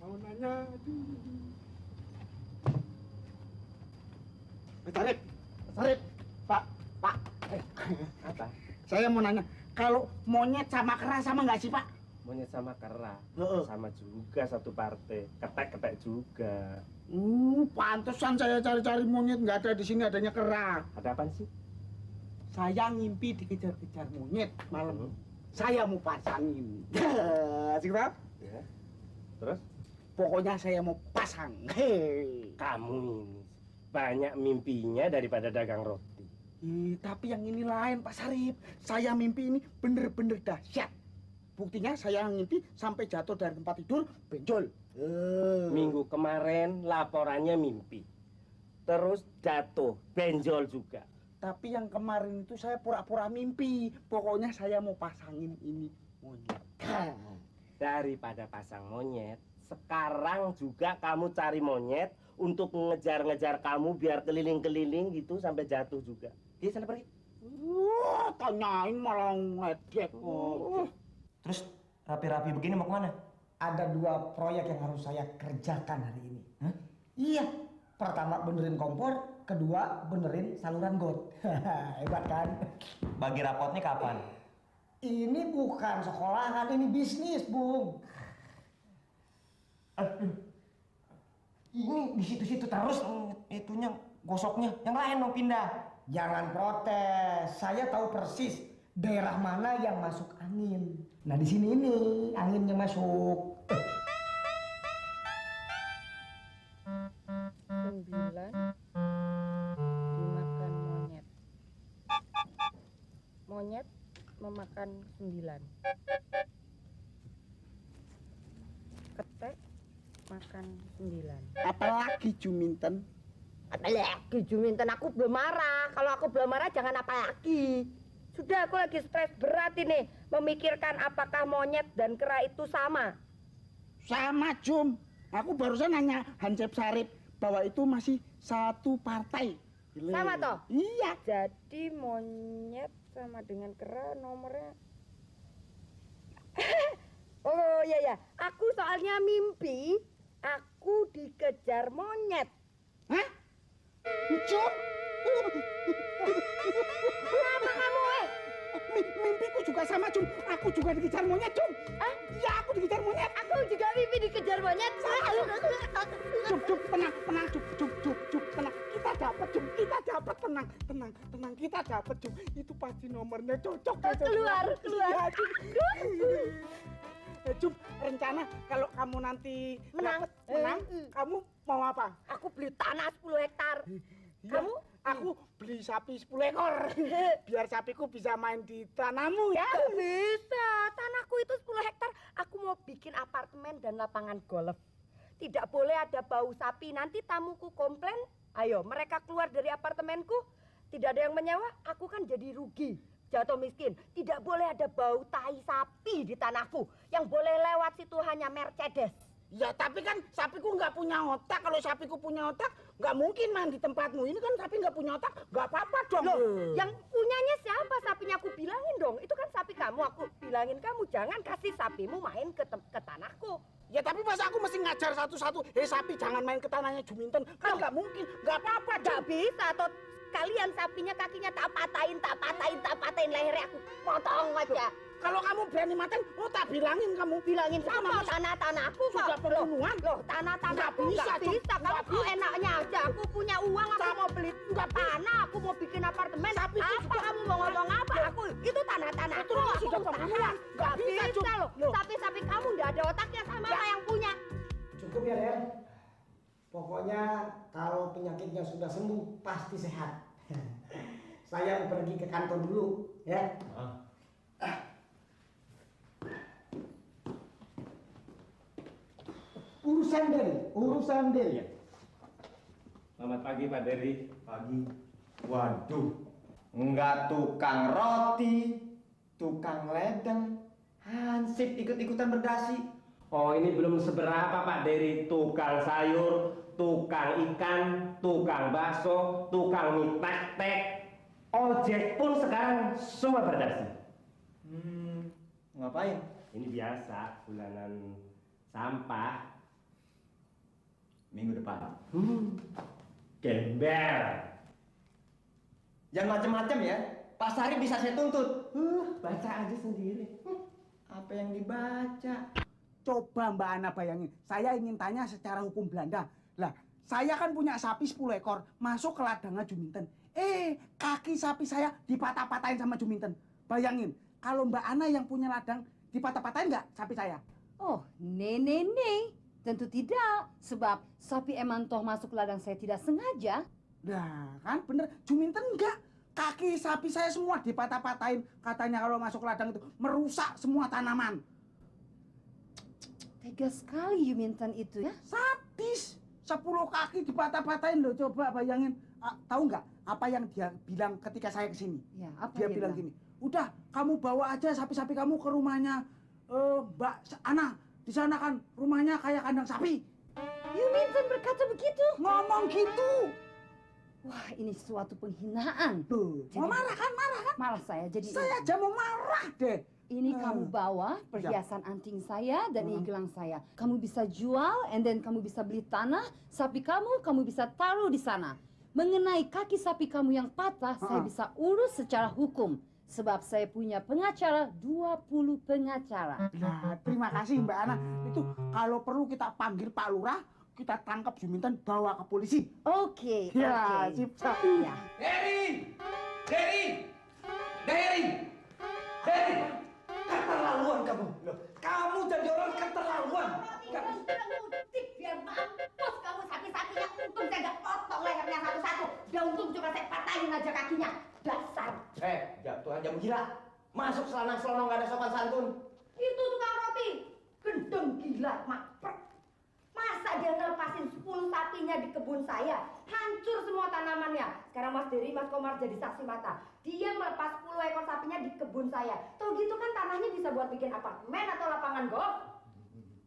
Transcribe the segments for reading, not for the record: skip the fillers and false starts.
mau nanya. Sarip, Sarip, Pak. Apa? Saya mau nanya, kalau monyet sama kera sama nggak sih, Pak? Monyet sama kera, Heeh. sama juga satu partai. Ketek-ketek juga. Pantesan saya cari-cari monyet nggak ada di sini, adanya kera. Ada apa sih? Saya ngimpi dikejar-kejar monyet malam. Saya mau pasangin. Asik tak? Ya. Terus? Pokoknya saya mau pasang. Hei. Kamu ini banyak mimpinya daripada dagang roti. Tapi yang ini lain, Pak Sarip. Saya mimpi ini bener-bener dahsyat. Buktinya saya ngimpi sampai jatuh dari tempat tidur, benjol. Minggu kemarin laporannya mimpi. Terus jatuh, benjol juga. Tapi yang kemarin itu saya pura-pura mimpi. Pokoknya saya mau pasangin ini monyet. Daripada pasang monyet, sekarang juga kamu cari monyet untuk ngejar-ngejar kamu biar keliling-keliling gitu sampai jatuh juga. Dia sana pergi. Tanyain malah ngedek. Terus rapi-rapi begini mau kemana? Ada 2 proyek yang harus saya kerjakan hari ini. Hah? Iya, pertama benerin kompor, kedua benerin saluran got. Hebat kan? Bagi rapotnya kapan? Ini bukan sekolahan, ini bisnis, Bung. Ini di situ-situ terus itunya gosoknya. Yang lain dong pindah. Jangan protes, saya tahu persis daerah mana yang masuk angin. Nah di sini ini anginnya masuk. 9 dimakan monyet. Monyet memakan 9. Ketek makan 9. Apalagi Juminten? Apalagi Juminten, aku belum marah. Kalau aku belum marah jangan apalagi. Sudah, aku lagi stres berat ini memikirkan apakah monyet dan kera itu sama. Sama, Jum. Aku barusan nanya Hansip Sarip bahwa itu masih satu partai. Sama toh? Iya. Jadi monyet sama dengan kera nomornya. Oh iya ya, aku soalnya mimpi aku dikejar monyet. Hah? Jum? Kenapa kamu Mimpiku juga sama, Jum. Aku juga dikejar monyet, Jum. Iya, aku dikejar monyet. Aku juga mimpi dikejar monyet. Jum, tenang, Jum, tenang. Kita dapat, Jum. Kita dapat, tenang. Kita dapat, Jum. Itu pasti nomornya cocok. Keluar. Iya, Jum. Jum, rencana kalau kamu nanti Menang. menang, kamu mau apa? Aku beli tanah 10 hektar. Kamu? Aku beli sapi 10 ekor. Biar sapiku bisa main di tanahmu ya. Bisa. Tanahku itu 10 hektar. Aku mau bikin apartemen dan lapangan golf. Tidak boleh ada bau sapi. Nanti tamuku komplain. Ayo, mereka keluar dari apartemenku. Tidak ada yang menyewa. Aku kan jadi rugi. Jatuh miskin. Tidak boleh ada bau tai sapi di tanahku. Yang boleh lewat situ hanya Mercedes. Ya tapi kan sapiku nggak punya otak. Kalau sapiku punya otak, nggak mungkin main di tempatmu. Ini kan sapi nggak punya otak, nggak apa-apa dong. Loh, yang punyanya siapa? Sapinya aku bilangin dong. Itu kan sapi kamu. Aku bilangin kamu jangan kasih sapimu main ke tanahku. Ya tapi masa aku mesti ngajar satu-satu. Sapi jangan main ke tanahnya Juminten. Kan nggak mungkin. Nggak apa-apa Gak dong. bisa. Atau kalian sapinya kakinya tak patahin lehernya aku potong aja. Kalau kamu berani matain, tak bilangin kamu. Bilangin sama namanya tanah-tanahku kok. sudah pembunuhan. Loh, tanah-tanahku Nggak bisa, nggak Jum. bisa. Kalau Nggak kau bisa. enaknya aja, aku punya uang, aku mau beli tanah, aku mau bikin apartemen. Sapi itu Apa juga- kamu mau ngomong apa? Aku itu tanah-tanahku. Itu namanya Aku sudah usaha. pembunuhan. Nggak Nggak bisa, bisa Jum. loh. Loh. Sapi-sapi kamu nggak ada otaknya sama apa yang punya. Cukup ya, Den. Pokoknya kalau penyakitnya sudah sembuh, pasti sehat. Saya mau pergi ke kantor dulu, ya. Urusan Del. Selamat pagi Pak Dery. Pagi. Waduh. Enggak tukang roti, tukang ledeng, Hansip ikut-ikutan berdasi. Oh ini belum seberapa Pak Dery. Tukang sayur, tukang ikan, tukang bakso, tukang mie tek-tek. Ojek pun sekarang semua berdasi. Ngapain? Ini biasa bulanan sampah. minggu depan. Gembel. Jangan macem-macem ya. Pak Sari bisa saya tuntut. Baca aja sendiri. Apa yang dibaca? Coba Mbak Ana bayangin, saya ingin tanya secara hukum Belanda. Lah, saya kan punya sapi 10 ekor, masuk ke ladangnya Juminten. Kaki sapi saya dipatah-patahin sama Juminten. Bayangin, kalau Mbak Ana yang punya ladang, dipatah-patahin nggak sapi saya? Oh, nee. Tentu tidak. Sebab sapi emang toh masuk ke ladang saya tidak sengaja. Nah, kan bener, Juminten enggak. Kaki sapi saya semua dipatah-patahin. Katanya kalau masuk ke ladang itu merusak semua tanaman. Tega sekali Yumintan itu ya. Sadis. 10 kaki dipatah-patahin loh, coba bayangin. Tahu nggak apa yang dia bilang ketika saya kesini? Ya, apa Dia bilang gini, udah kamu bawa aja sapi-sapi kamu ke rumahnya Mbak Ana. Di sana kan rumahnya kayak kandang sapi. Yumintan berkata begitu. Ngomong gitu. Wah, ini suatu penghinaan. Tuh, mau marah kan? Marah saya. Jadi Saya aja mau marah deh. ini kamu bawa perhiasan anting saya dan ini gelang saya. Kamu bisa jual, and then kamu bisa beli tanah. Sapi kamu bisa taruh di sana. Mengenai kaki sapi kamu yang patah, saya bisa urus secara hukum. Sebab saya punya pengacara, 20 pengacara. Nah, terima kasih Mbak Ana. Itu kalau perlu kita panggil Pak Lurah, kita tangkap Juminten, bawa ke polisi. Oke. Ya, sip. Ya. Derry! Keterlaluan kamu. Loh, kamu jadi orang keterlaluan. Biar mampus kamu sapi-sapinya. Untung saya gak potong lehernya satu-satu. Udah untung cuma saya patahin aja kakinya. Dasar. Tuhan jamu gila. Masuk selonong gak ada sopan santun. Itu tukang roti. Gendeng gila, makprek. Masa dia ngelepasin 10 sapinya di kebun saya? Hancur semua tanamannya. Sekarang Mas Dery, Mas Komar jadi saksi mata. Dia melepas 10 ekor sapinya di kebun saya. Tahu gitu kan tanahnya bisa buat bikin apartemen atau lapangan golf.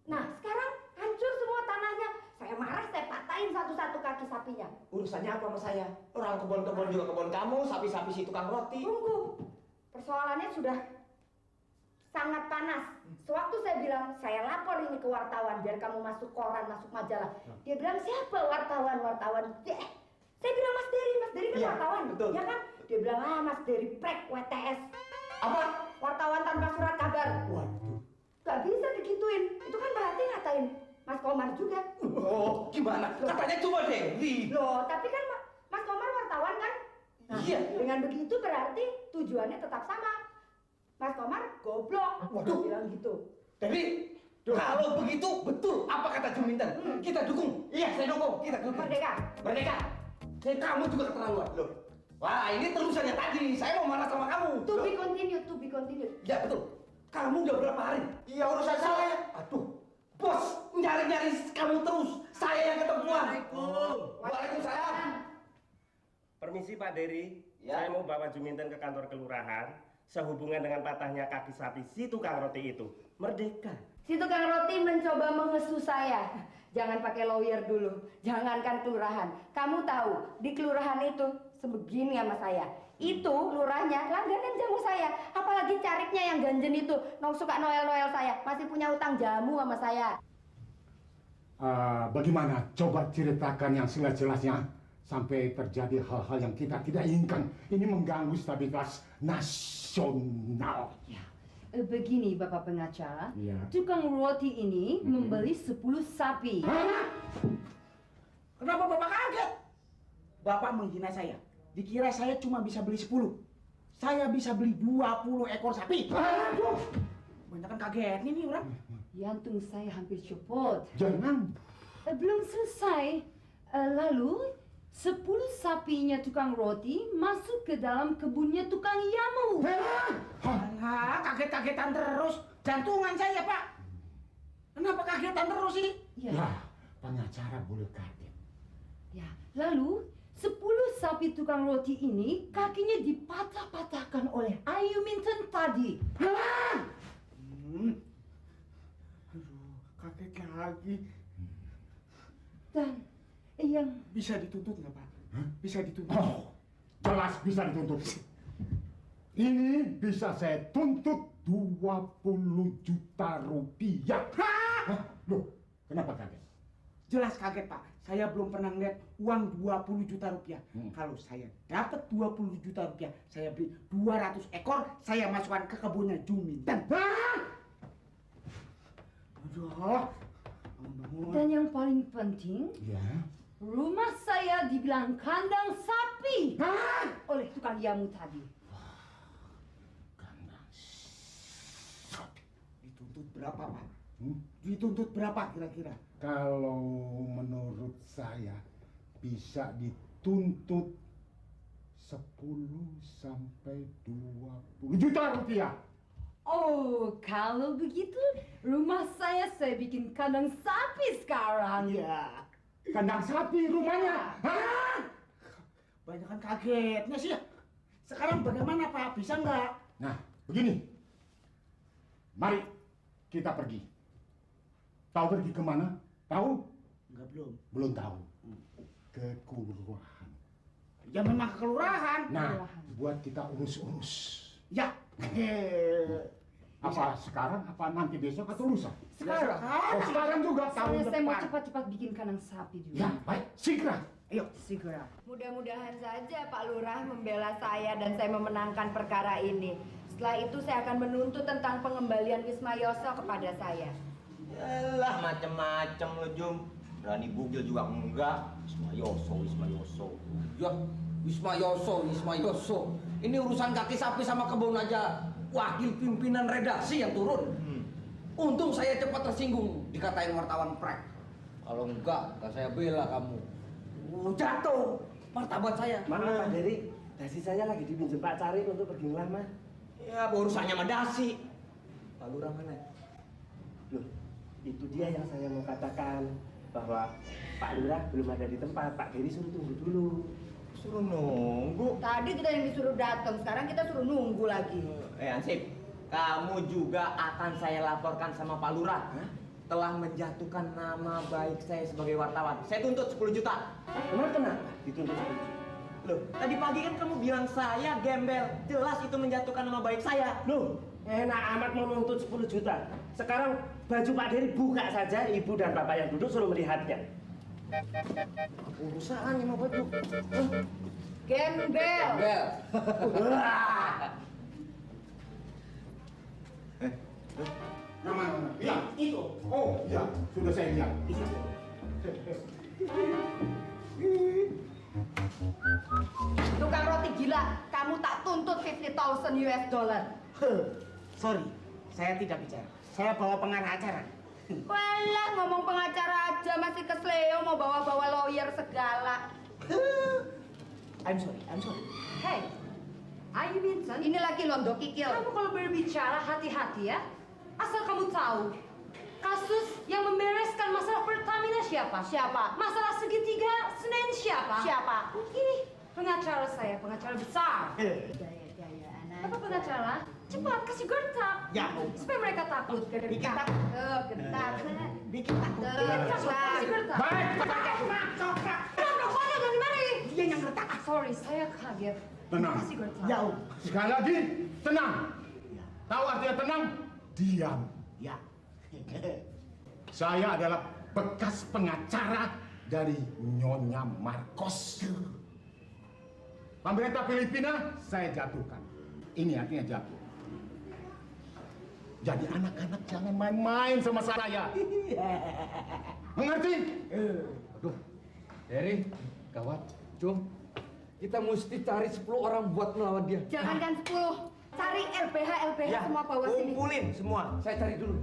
Nah, sekarang hancur semua tanahnya. Saya marah, saya patahin satu-satu kaki sapinya. Urusannya apa sama saya? Orang kebun-kebun juga kebun kamu, sapi-sapi si tukang roti. Tunggu. Persoalannya sudah sangat panas. Sewaktu saya bilang, saya lapor ini ke wartawan biar kamu masuk koran, masuk majalah. Dia bilang, siapa wartawan? Saya bilang Mas Dery kan Iya, wartawan. betul. Ya kan? Dia bilang, Mas Dery prek WTS. Apa? Wartawan tanpa surat kabar. Waduh. Gak bisa digituin. Itu kan berarti ngatain Mas Komar juga. Oh, gimana? Katanya cuma Derry. Loh, tapi kan Mas Komar wartawan kan? Nah, Iya. dengan begitu berarti tujuannya tetap sama. Mas Komar goblok. Waduh. Dia bilang gitu. Derry, kalau begitu betul apa kata Juminten? Kita dukung. Iya, saya dukung. Kita dukung. Merdeka. Kamu juga keterlaluan. Loh. Wah, ini terusannya tadi. Saya mau marah sama kamu. To Loh. be continued. Ya, betul. Kamu udah berapa hari? Iya, urusan saya. Aduh. Bos, nyari-nyari kamu terus. Saya yang ketemuan. Waalaikumsalam. Permisi Pak Dery, Ya. saya mau bawa Juminten ke kantor kelurahan sehubungan dengan patahnya kaki sapi si tukang roti itu. Merdeka. Si tukang roti mencoba mengesu saya. Jangan pakai lawyer dulu. Jangankan kelurahan. Kamu tahu, di kelurahan itu sebegini sama saya. Itu lurahnya langganan jamu saya. Apalagi cariknya yang ganjen itu. Suka noel-noel saya. Masih punya utang jamu sama saya. Bagaimana? Coba ceritakan yang jelas-jelasnya sampai terjadi hal-hal yang kita tidak inginkan. Ini mengganggu stabilitas nasional. Ya. Begini Bapak pengacara, Iya. tukang roti ini membeli 10 sapi. Kenapa Bapak kaget? Bapak menghina saya. Dikira saya cuma bisa beli 10. Saya bisa beli 20 ekor sapi. Aduh. Banyak kan kaget ini orang. Jantung saya hampir copot. Jangan. Belum selesai. Lalu 10 sapinya tukang roti masuk ke dalam kebunnya tukang jamu. Alah, kaget-kagetan terus. Jantungan saya, Pak. Kenapa kagetan terus sih? Ya, pengacara boleh kaget. Ya, lalu 10 sapi tukang roti ini kakinya dipatah-patahkan oleh Ayu Minton tadi. Aduh, kaget lagi. Dan yang Bisa dituntut nggak, Pak? Bisa dituntut. Oh, jelas bisa dituntut. Ini bisa saya tuntut 20 juta rupiah. Hah? Loh, kenapa kaget? Jelas kaget Pak. Saya belum pernah ngeliat uang 20 juta rupiah. Kalau saya dapat 20 juta rupiah, saya beli 200 ekor, saya masukkan ke kebunnya Juminten. Aduh. Dan yang paling penting, Ya. rumah saya dibilang kandang sapi oleh tukang jamu tadi. Kandang sapi. Dituntut berapa Pak? Hmm? Dituntut berapa kira-kira? Kalau menurut saya bisa dituntut 10 sampai 20 juta rupiah. Oh, kalau begitu rumah saya bikin kandang sapi sekarang. Iya. Kandang sapi rumahnya. Hah? Banyak kan kagetnya sih. Sekarang bagaimana Pak? Bisa nggak? Nah, begini. Mari kita pergi. Tahu pergi kemana? Tahu? Enggak belum. Belum tahu. Ke kelurahan. Ya memang ke kelurahan. Nah, buat kita urus-urus. Ya. Apa sekarang, apa nanti besok atau lusa? Sekarang. Oh, sekarang juga tahun Saya mau depan. cepat-cepat bikin kandang sapi dulu. Ya, baik. Segera. Ayo. Segera. Mudah-mudahan saja Pak Lurah membela saya dan saya memenangkan perkara ini. Setelah itu saya akan menuntut tentang pengembalian Wisma Yoso kepada saya. Yalah macem-macem lo Jum. Berani bugil juga enggak. Wisma Yoso. Ya, Wisma Yoso. Ini urusan kaki sapi sama kebun aja. Wakil pimpinan redaksi yang turun. Untung saya cepat tersinggung dikatain wartawan prek. Kalau enggak saya bela kamu. Jatuh martabat saya. Mana Pak Dery? Dasi saya lagi dipinjam Pak Cari untuk pergi ngelamar. Ya urusannya sama dasi. Pak Lurah mana? Loh, itu dia yang saya mau katakan. Bahwa Pak Lurah belum ada di tempat. Pak Dery suruh tunggu dulu. Suruh nunggu. Tadi kita yang disuruh datang, sekarang kita suruh nunggu lagi. Ansip, kamu juga akan saya laporkan sama Pak Lurah. Telah menjatuhkan nama baik saya sebagai wartawan. Saya tuntut 10 juta. Emang kenapa dituntut 10 juta? Loh, tadi pagi kan kamu bilang saya gembel. Jelas itu menjatuhkan nama baik saya. Loh, enak amat mau nuntut 10 juta. Sekarang baju Pak Dery buka saja, ibu dan bapak yang duduk suruh melihatnya. Urusannya mau baju. Gembel. Bel. Mana? Ya, itu. Oh, ya, sudah saya lihat. Tukang roti gila, kamu tak tuntut 50.000 US dollar. Sorry, saya tidak bicara. Saya bawa pengarah acara. Walah, ngomong pengacara aja masih kesleo mau bawa-bawa lawyer segala. I'm sorry. Hey, Ayu Vincent, Ini lagi londo kikil. kamu kalau berbicara hati-hati ya. Asal kamu tahu, kasus yang membereskan masalah Pertamina siapa? Siapa? Masalah segitiga Senin siapa? Siapa? Ini pengacara saya, pengacara besar. Gaya-gaya anak. Apa pengacara? Cepat kasih gertak. Ya, Bu. Supaya mereka takut. Bikin takut. Gentar. Bikin takut. Kasih gertak. Baik. Mana dari mana ini? Dia yang retak. Sorry, saya kaget. Tenang. Kasih gertak. Ya, Om. Sekali lagi, tenang. Tahu artinya tenang? Diam. Ya. Saya adalah bekas pengacara dari Nyonya Marcos. Pemerintah Filipina saya jatuhkan. Ini artinya jatuh. Jadi anak-anak jangan main-main sama saya. Mengerti? Aduh, Dery, gawat. Jom, kita mesti cari 10 orang buat melawan dia. Jangankan 10. Cari LBH semua bawa sini. Kumpulin semua. Saya cari dulu.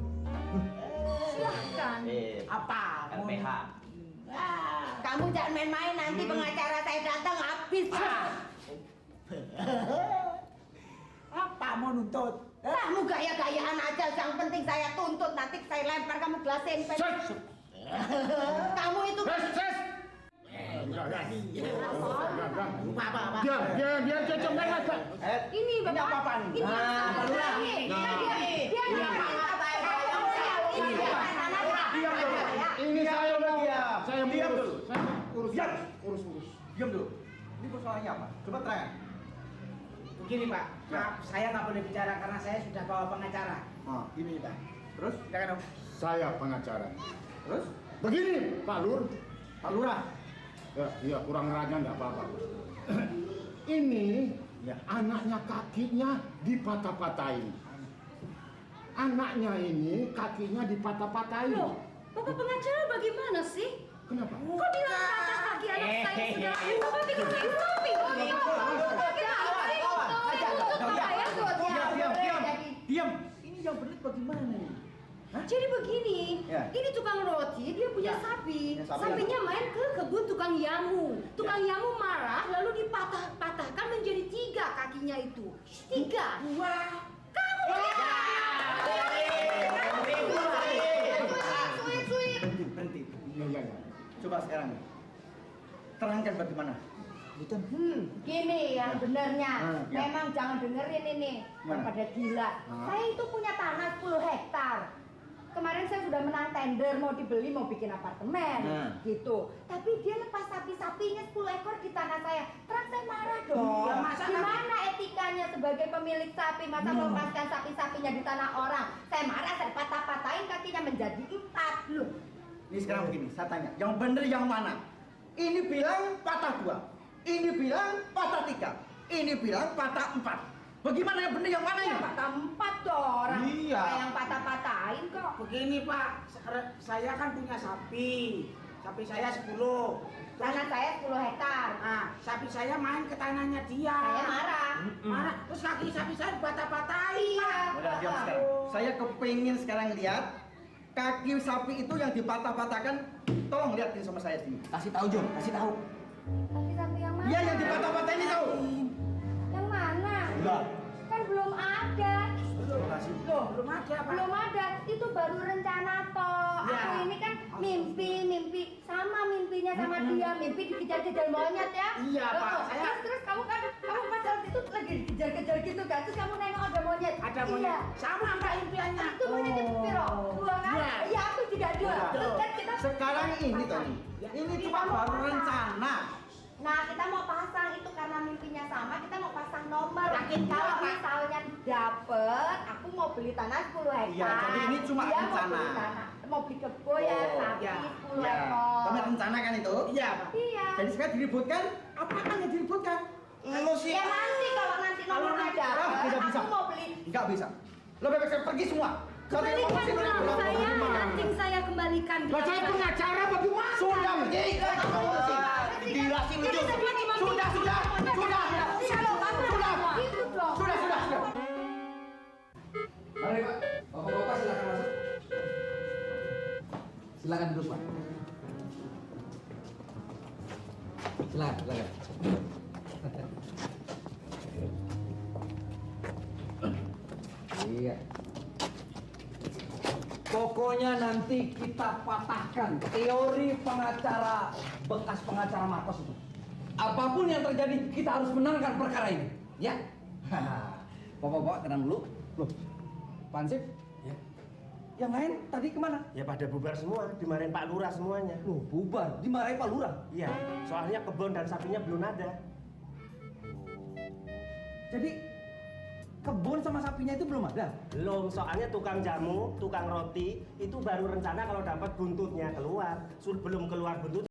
Silahkan. Apa? LPH. Kamu jangan main-main, nanti pengacara saya datang habis. Apa mau nuntut? Kamu gaya-gayaan aja, yang penting saya tuntut, nanti saya lempar kamu gelas tempe. Kamu itu Apa? Diam, dia cocokkan aja. Ini Bapak. apa-apaan? Ini Nah, Pak Lurah. Ini saya mau. Saya mau Diam urus. dulu. Saya urus. Diam. Urus. Diam dulu. Ini persoalannya apa? Coba terangkan. Begini Pak, maaf, saya nggak boleh bicara karena saya sudah bawa pengacara. Gini Pak. Terus? Silakan Om. Saya pengacara. Terus? Begini, Pak Lur. Pak Lurah. Ya, iya kurang raja enggak apa-apa. Ini ya, anaknya kakinya dipatah-patahin. Anaknya ini kakinya dipatah-patahin. Loh, Bapak pengacara bagaimana sih? Kenapa? Kok bilang patah kaki anak saya sudah? Bapak bikin saya sapi. Diam. Ini yang benar bagaimana nih? Jadi begini, Ya. ini tukang roti, dia punya sapi. Ya, sapi Sapinya main ke kebun tukang jamu. Tukang jamu marah, lalu dipatahkan menjadi 3 kakinya itu. 3. Wah. Kamu Berhenti. Ya. Coba sekarang terangkan bagaimana. Gini yang benernya, ya. memang jangan dengerin ini Mana? pada gila. Saya itu punya tanah 10 hektar. Kemarin saya sudah menang tender mau dibeli mau bikin apartemen gitu. Tapi dia lepas sapi-sapinya 10 ekor di tanah saya. Terus saya marah dong. Iya, masa Gimana etikanya sebagai pemilik sapi masa melepaskan sapi-sapinya di tanah orang? Saya marah, saya patah-patahin kakinya menjadi 4 loh. Ini sekarang begini, saya tanya, yang benar yang mana? Ini bilang patah 2, ini bilang patah 3, ini bilang patah 4. Bagaimana yang benar yang mana Ya ini? patah 4 dong orang. Iya. Saya yang patah-patahin kok. Begini Pak, saya kan punya sapi. Sapi saya 10. Tanah saya 10 hektar. Nah, sapi saya main ke tanahnya dia. Saya marah. Marah. Terus kaki sapi saya patah-patahin. Iya. Udah diam sekarang. Saya kepingin sekarang lihat kaki sapi itu yang dipatah-patahkan. Tolong lihatin sama saya sini. Kasih tahu Jom, kasih tahu. Kaki sapi yang mana? Iya yang dipatah-patahin itu. Yang mana? Udah. Kan belum ada. Loh, belum ada Pak. Belum ada. Itu baru rencana toh. Ya. Aku ini kan mimpi sama mimpinya sama dia. Mimpi dikejar-kejar monyet ya. Iya, Pak. Terus kamu pas saat itu lagi dikejar-kejar gitu kan. Terus kamu nengok ada monyet. Ada monyet. Iya. Sama Mbak impiannya. Itu monyet itu piro? 2 kan? Dua. Iya, aku juga 2. Dua. Terus kan kita Sekarang ini Tony, ini cuma baru rencana. Nah, kita mau pasang itu karena mimpinya sama, kita mau pasang nomor. Yakin Kalau Pak? misalnya dapet, aku mau beli tanah 10 hektar. Iya, jadi ini cuma Dia rencana. Mau beli tanah, mau beli kebo ya, Oh, sapi iya. 10 Ya, ekor. kami rencana kan itu? Iya Pak. Iya. Jadi sekarang diributkan, apaan yang diributkan? Lu sih. Ya nanti kalau nanti nomornya dapet, tidak bisa. aku mau beli. Enggak bisa. Lo bebek saya pergi semua. Kembalikan uang saya, anjing saya kembalikan. Lah saya pengacara bagaimana? Sudah pergi. Gila sih lu Jom. Sudah. Gitu dong. Sudah. Mari Pak, Bapak-bapak silakan masuk. Silakan duduk Pak. Silakan. Iya. Pokoknya nanti kita patahkan teori pengacara bekas pengacara Marcos itu. Apapun yang terjadi, kita harus menangkan perkara ini. Ya? Bapak-bapak tenang dulu. Loh, Pansip? Ya. Yang lain tadi kemana? Ya pada bubar semua, dimarahin Pak Lurah semuanya. Loh, bubar. Dimarahin Pak Lurah. Iya, soalnya kebun dan sapinya belum ada. Jadi, kebun sama sapinya itu belum ada? Belum, soalnya tukang jamu, tukang roti, itu baru rencana kalau dapat buntutnya keluar. Belum keluar buntut,